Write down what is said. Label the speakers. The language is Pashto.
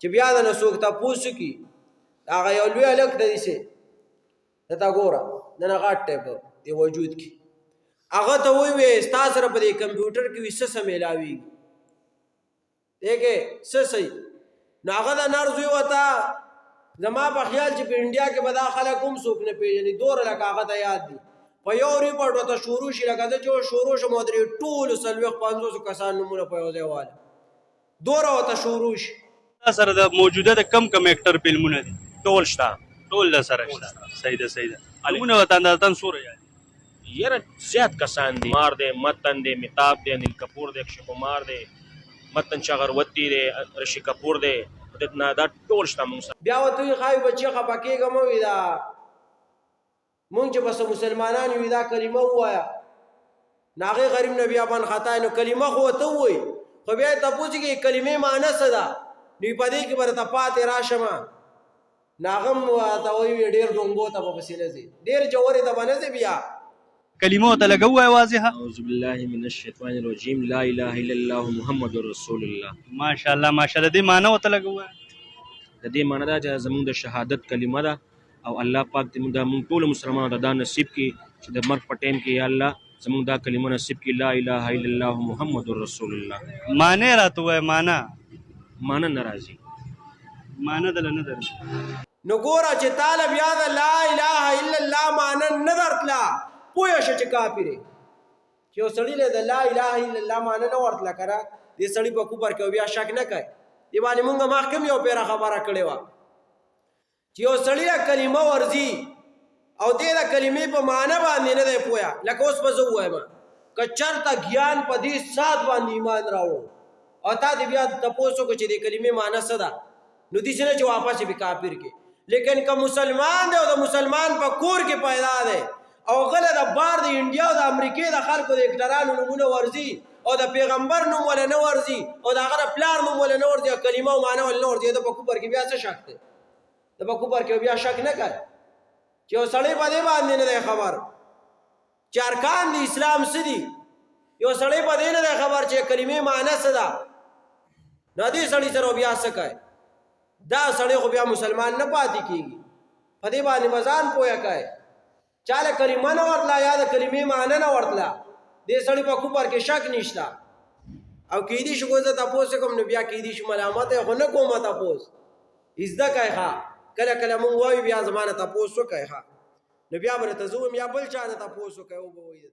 Speaker 1: چې بیا د نه څوک تپوس کی هغه یو لوی هلک دی داسې ته ګوره دنه غټ ټیپ دی وجود کې هغه ته ووایي ستا سره په دې کمپیوټر کې وي څه څه میلاویږي دی کې څه صحیح نو هغه د نر زوی ورته زما په خیال چې په انډیا کې به دا خلک هم څوک نه پېژني دومره لکه هغه ته یاد دي په یو ریپورټ ورته شروع شي لکه زه چې شروع شم او درې ټولو 40-50 کسان نومونه په یو ځای واله دومره ورته شروع شي
Speaker 2: سره د موجوده د کم اکټر فلمونه دي ټول شته ټول د سره شته صحیح ده علمونه وطن داتن سوره
Speaker 3: یاره زیات کسان دي مار دی متن دی میتاب دی انیل کپور دی اکشے کمار دی متن چغروتی دی رشی کپور دی دا ټول شته مونږ
Speaker 1: بیا ورته وایي ښایي بچې خفه کېږه مه وي دا مونږ چې بس مسلمانان وي دا کلمه ووایه نو هغې غریب نه بیا بند خطا نو کلمه خو ورته ووایي خو بیا یې تپوس کړي کلمې معنی څه ده نو په دې کې به درته پاتې راشمه نو هغه هم ورته وایي ډېر ډونګو ته به پسې نه ځي ډېر جوړې ته به نه ځي بیا
Speaker 2: کلمه ته لګو واضحه
Speaker 3: اعوذ بالله من الشیطان الرجیم لا اله الا الله محمد رسول الله
Speaker 2: ماشاءالله دې معنی وته لګو
Speaker 3: د دې معنی دا چې زموږ د شهادت کلمه ده او الله پاک دې موږ ټول مسلمانانو ته دا نصیب کړي چې د مرګ په ټیم کې یا الله زموږ دا کلمه نصیب کړي لا اله الا الله محمد رسول الله
Speaker 2: معنی راته وای معنی
Speaker 3: ناراضي
Speaker 2: معنی دل نه در
Speaker 1: نو ګوره چې طالب یاد لا اله الا الله معنی نه درتله پوه شه چې کافر یې چې یو سړي له د لا اله الا الله معنی نه ورتله که نه دې سړي په کفر کې بیا شک نه کوي دې باندې مونږ مخکې یو پیره خبره کړې وه چې یو سړي له کلمه ورځي او دې د کلمې په معنی باندې نه دی پوهه لکه اوس به زه ووایم که چېرته ګیان په دې سات باندې ایمان راوړو او تا دې بیا تپوس وکړو چې دې کلمې معنی څه ده نو داسې نه چې واپس یې کافر کې لیکن که مسلمان دی او د مسلمان په کور کې پیدا دی او غله د بار د انډیا او د امریکې د خلکو د اکټرانو نومونه ورځي او د پیغمبر نوم ولې نه ورځي او د هغه د پلار نوم ولې نه ورځي او کلمه او معنی ولې نه ورځي د په کفر کې بیا څه شک دی د په کفر کې بیا شک نه کوي چې یو سړی په دې باندې نه دی خبر چې ارکان د اسلام څه دي یو سړی په دې نه دی خبر چې کلمې معنی څه ده نو دې سړي سره بیا څه کوي دا سړی خو بیا مسلمان نه پاتې کېږي په دې باندې مزان پوهه کوي چاله کلمه نه ورتله یا د کلمې معنی نه ورتله دې سړي په کفر کې شک نشته او کیدی شي زه تپوس کوم نو بیا کیدی شي ملامت یې خو نه کوم تپوس زده کوي ښه کله کله مونږ وایو بیا زمانه تپوس وکړئ ښه نو بیا به درته زه ووایم یا بل چا نه تپوس وکړئ او به وایي